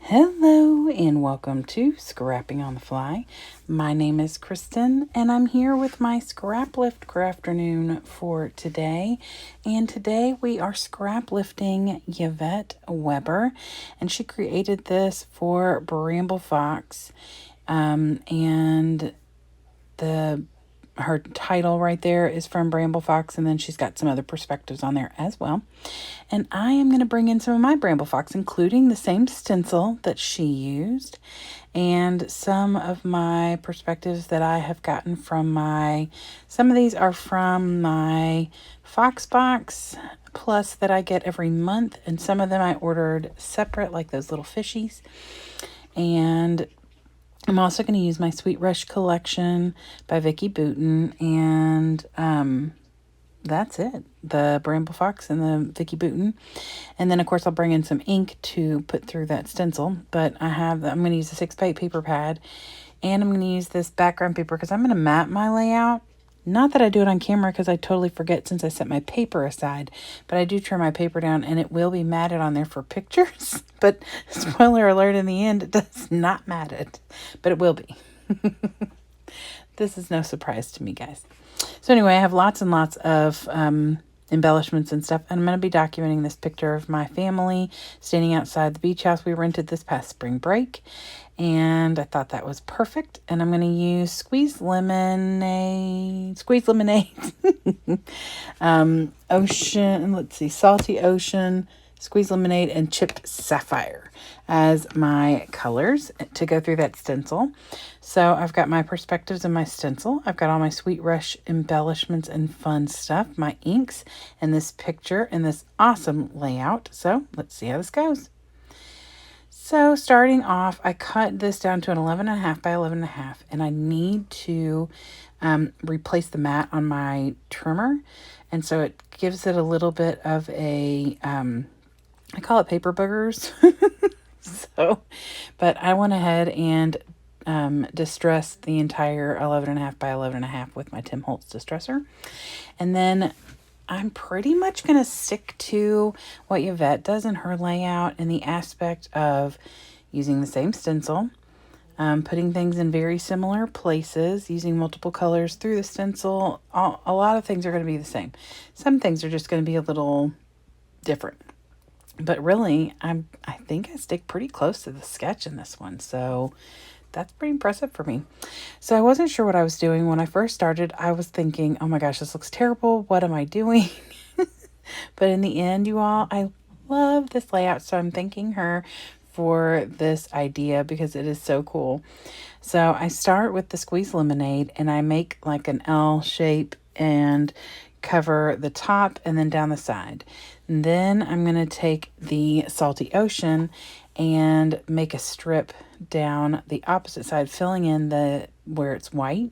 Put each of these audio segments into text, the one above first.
Hello and welcome to Scrapping on the Fly. My name is Kristen and I'm here with my Scraplift Crafternoon for today. And today we are scrap lifting Yvette Weber, and she created this for Bramble Fox. And her title right there is from Bramble Fox, and then she's got some other perspectives on there as well. And I am going to bring in some of my Bramble Fox, including the same stencil that she used, and some of my perspectives that I have gotten from some of these are from my Fox box plus that I get every month, and some of them I ordered separate, like those little fishies. And I'm also going to use my Sweet Rush collection by Vicki Boutin, and that's it. The Bramble Fox and the Vicki Boutin. And then, of course, I'll bring in some ink to put through that stencil. But I'm going to use a 6x8 paper pad, and I'm going to use this background paper because I'm going to map my layout. Not that I do it on camera because I totally forget since I set my paper aside, but I do turn my paper down and it will be matted on there for pictures. But spoiler alert, in the end, it does not mat it, but it will be. This is no surprise to me, guys. So anyway, I have lots and lots of embellishments and stuff, and I'm going to be documenting this picture of my family standing outside the beach house we rented this past spring break. And I thought that was perfect. And I'm going to use squeezed lemonade, ocean, let's see, salty ocean, squeezed lemonade, and chipped sapphire as my colors to go through that stencil. So I've got my perspectives and my stencil. I've got all my Sweet Rush embellishments and fun stuff, my inks, and this picture and this awesome layout. So let's see how this goes. So starting off, I cut this down to an 11.5 by 11.5, and I need to replace the mat on my trimmer. And so it gives it a little bit of a, I call it paper boogers. But I went ahead and distressed the entire 11.5 by 11.5 with my Tim Holtz distressor. And then I'm pretty much going to stick to what Yvette does in her layout in the aspect of using the same stencil, putting things in very similar places, using multiple colors through the stencil. A lot of things are going to be the same. Some things are just going to be a little different. But really, I think I stick pretty close to the sketch in this one. So that's pretty impressive for me. So I wasn't sure what I was doing. When I first started, I was thinking, oh my gosh, this looks terrible. What am I doing? But in the end, you all, I love this layout. So I'm thanking her for this idea because it is so cool. So I start with the squeezed lemonade and I make like an L shape and cover the top and then down the side. And then I'm going to take the salty ocean and make a strip down the opposite side, filling in where it's white.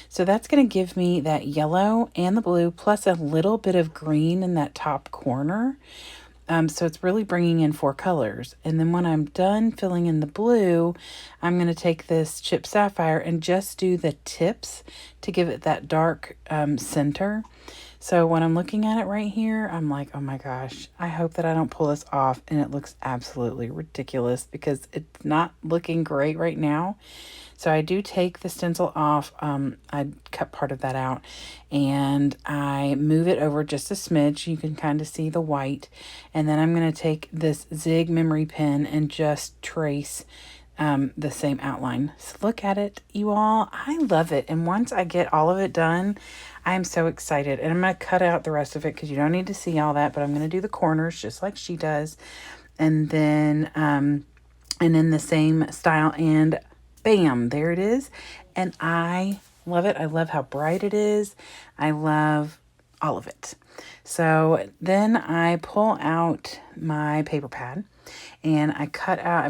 So that's going to give me that yellow and the blue plus a little bit of green in that top corner. So it's really bringing in 4 colors. And then when I'm done filling in the blue, I'm going to take this chipped sapphire and just do the tips to give it that dark center. So when I'm looking at it right here, I'm like, oh my gosh, I hope that I don't pull this off and it looks absolutely ridiculous because it's not looking great right now. So I do take the stencil off. I cut part of that out and I move it over just a smidge. You can kind of see the white. And then I'm going to take this Zig memory pen and just trace the same outline. So look at it, you all. I love it. And once I get all of it done, I'm so excited. And I'm going to cut out the rest of it because you don't need to see all that, but I'm going to do the corners just like she does. And then, and in the same style, and bam, there it is. And I love it. I love how bright it is. I love all of it. So then I pull out my paper pad and I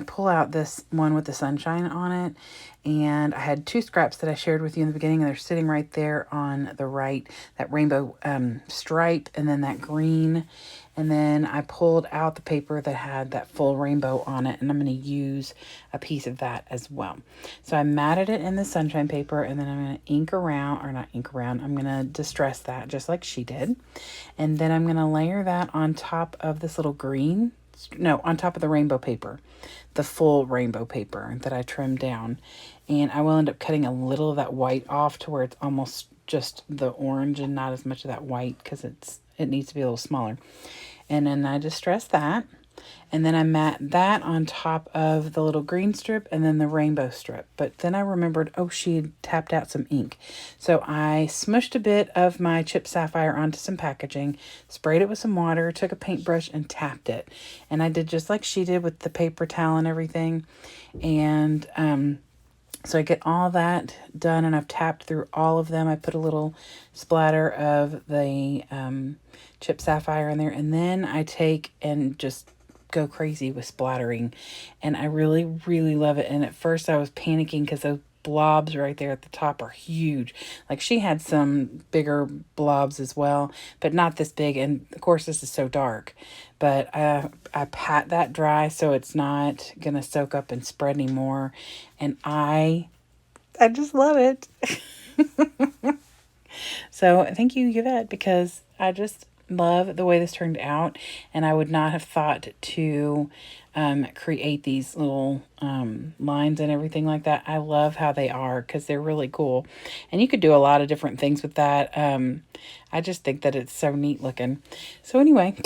pull out this one with the sunshine on it. And I had 2 scraps that I shared with you in the beginning. And they're sitting right there on the right, that rainbow stripe and then that green. And then I pulled out the paper that had that full rainbow on it. And I'm going to use a piece of that as well. So I matted it in the sunshine paper. And then I'm going to ink around, or not ink around. I'm going to distress that just like she did. And then I'm going to layer that on top of this little green. No, on top of the rainbow paper. the full rainbow paper that I trimmed down. And I will end up cutting a little of that white off to where it's almost just the orange and not as much of that white, because it needs to be a little smaller. And then I distress that. And then I mat that on top of the little green strip and then the rainbow strip. But then I remembered, oh, she had tapped out some ink. So I smushed a bit of my chipped sapphire onto some packaging, sprayed it with some water, took a paintbrush and tapped it. And I did just like she did with the paper towel and everything. And so I get all that done, and I've tapped through all of them. I put a little splatter of the chipped sapphire in there. And then I take and just go crazy with splattering, and I really, really love it. And at first I was panicking because those blobs right there at the top are huge. Like, she had some bigger blobs as well, but not this big. And of course this is so dark, but I pat that dry so it's not gonna soak up and spread anymore. And I just love it. So thank you, Yvette, because I just love the way this turned out, and I would not have thought to create these little lines and everything like that. I love how they are because they're really cool, and you could do a lot of different things with that. I just think that it's so neat looking. So anyway,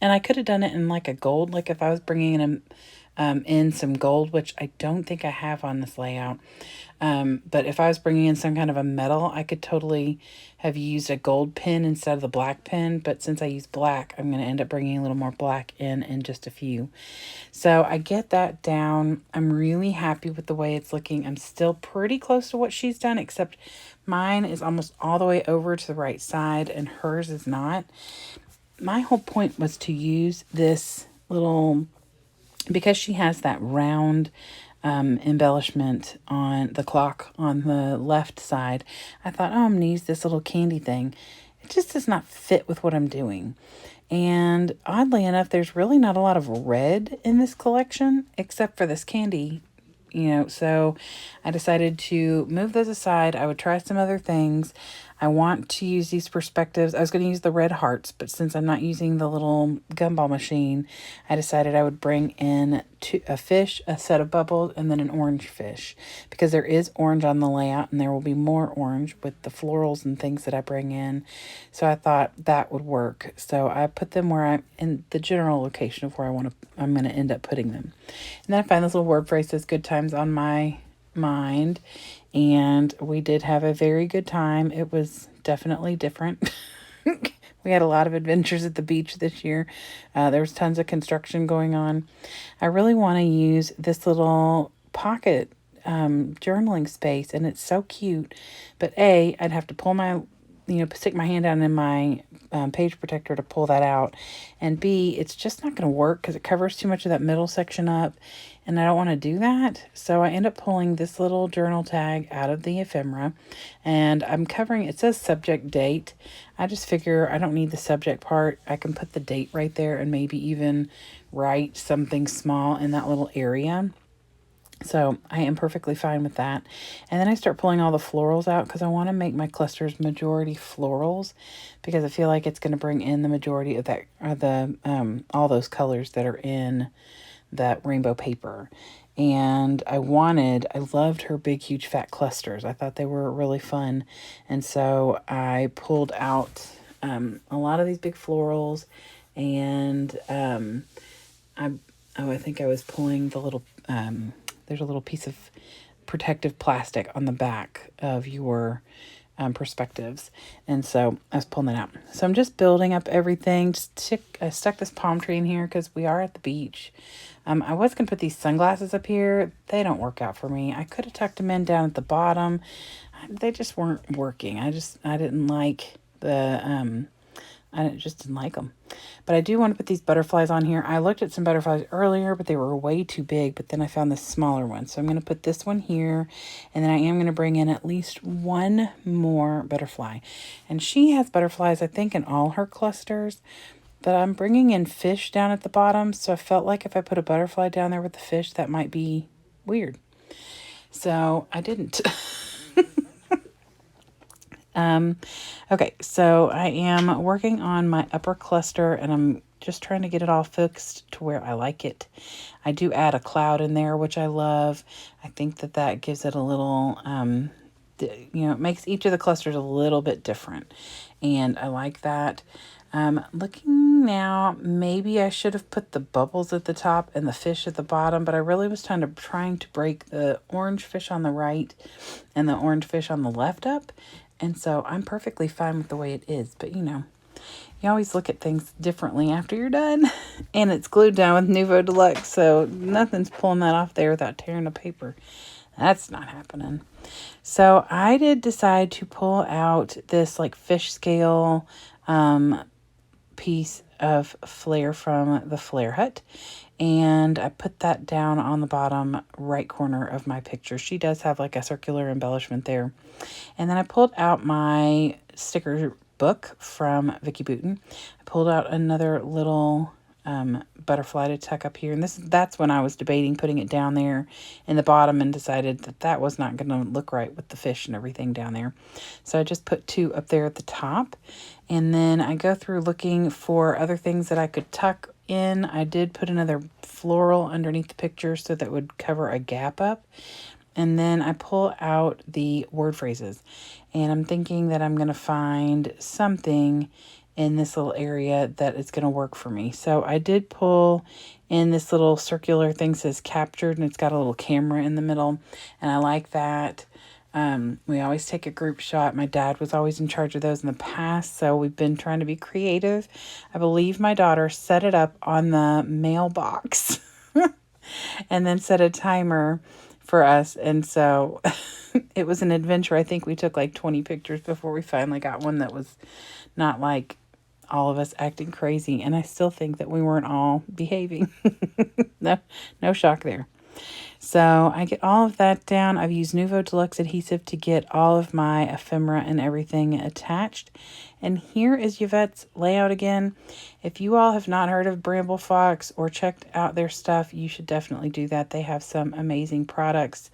and I could have done it in like a gold, like if I was bringing in some gold, which I don't think I have on this layout. But if I was bringing in some kind of a metal, I could totally have used a gold pin instead of the black pin. But since I use black, I'm going to end up bringing a little more black in just a few. So I get that down. I'm really happy with the way it's looking. I'm still pretty close to what she's done, except mine is almost all the way over to the right side and hers is not. My whole point was to use this little, because she has that round embellishment on the clock on the left side. I thought, oh, I'm going to use this little candy thing. It just does not fit with what I'm doing. And oddly enough, there's really not a lot of red in this collection, except for this candy, so I decided to move those aside. I would try some other things. I want to use these perspectives. I was going to use the red hearts, but since I'm not using the little gumball machine, I decided I would bring in a fish, a set of bubbles, and then an orange fish, because there is orange on the layout, and there will be more orange with the florals and things that I bring in. So I thought that would work. So I put them where I'm in the general location of where I'm going to end up putting them. And then I find this little word phrase says "good times on my mind," and we did have a very good time. It was definitely different. We had a lot of adventures at the beach this year. There was tons of construction going on. I really want to use this little pocket journaling space, and it's so cute. But A, I'd have to pull my, stick my hand down in my page protector to pull that out. And B, it's just not going to work because it covers too much of that middle section up, and I don't want to do that. So I end up pulling this little journal tag out of the ephemera, and I'm covering, it says subject date. I just figure I don't need the subject part. I can put the date right there and maybe even write something small in that little area. So I am perfectly fine with that. And then I start pulling all the florals out because I want to make my clusters majority florals, because I feel like it's going to bring in the majority of that, all those colors that are in that rainbow paper. And I loved her big, huge, fat clusters. I thought they were really fun. And so I pulled out a lot of these big florals, and I think I was pulling the little, there's a little piece of protective plastic on the back of your perspectives. And so I was pulling that out. So I'm just building up everything. I stuck this palm tree in here because we are at the beach. I was going to put these sunglasses up here. They don't work out for me. I could have tucked them in down at the bottom. They just weren't working. I didn't like the, I just didn't like them. But I do want to put these butterflies on here. I looked at some butterflies earlier, but they were way too big. But then I found this smaller one. So I'm going to put this one here. And then I am going to bring in at least one more butterfly. And she has butterflies, I think, in all her clusters. But I'm bringing in fish down at the bottom. So I felt like if I put a butterfly down there with the fish, that might be weird. So I didn't. Okay, so I am working on my upper cluster, and just trying to get it all fixed to where I like it. I do add a cloud in there, which I love. I think that that gives it a little, it makes each of the clusters a little bit different. And I like that. Looking now, maybe I should have put the bubbles at the top and the fish at the bottom, but I really was trying to break the orange fish on the right and the orange fish on the left up. And so I'm perfectly fine with the way it is. But, you always look at things differently after you're done. And it's glued down with Nouveau Deluxe, so nothing's pulling that off there without tearing the paper. That's not happening. So I did decide to pull out this like fish scale piece of flare from the Flare Hut, and I put that down on the bottom right corner of my picture. She does have like a circular embellishment there. And then I pulled out my sticker book from Vicky Booten. I pulled out another little butterfly to tuck up here, and that's when I was debating putting it down there in the bottom and decided that was not going to look right with the fish and everything down there. So I just put 2 up there at the top, and then I go through looking for other things that I could tuck in. I did put another floral underneath the picture so that would cover a gap up. And then I pull out the word phrases, and I'm thinking that I'm going to find something in this little area that is going to work for me. So I did pull in this little circular thing that says captured, and it's got a little camera in the middle, and I like that. We always take a group shot. My dad was always in charge of those in the past, so we've been trying to be creative. I believe my daughter set it up on the mailbox and then set a timer for us, and so it was an adventure. I think we took like 20 pictures before we finally got one that was not like all of us acting crazy, and I still think that we weren't all behaving. No shock there. So I get all of that down. I've used Nouveau Deluxe adhesive to get all of my ephemera and everything attached. And here is Yvette's layout again. If you all have not heard of Bramble Fox or checked out their stuff, you should definitely do that. They have some amazing products.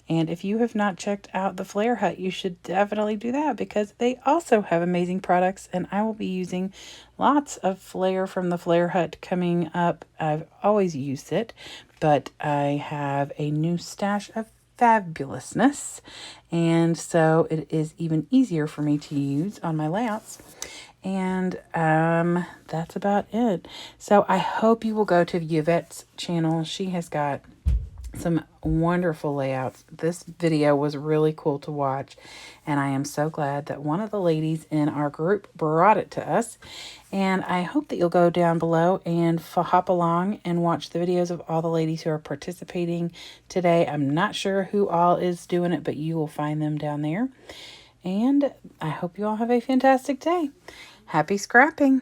And if you have not checked out the Flare Hut, you should definitely do that because they also have amazing products. And I will be using lots of Flare from the Flare Hut coming up. I've always used it, but I have a new stash of fabulousness, and so it is even easier for me to use on my layouts. And that's about it. So I hope you will go to Yvette's channel. She has got some wonderful layouts. This video was really cool to watch, and I am so glad that one of the ladies in our group brought it to us. And I hope that you'll go down below and hop along and watch the videos of all the ladies who are participating today. I'm not sure who all is doing it, but you will find them down there. And I hope you all have a fantastic day. Happy scrapping!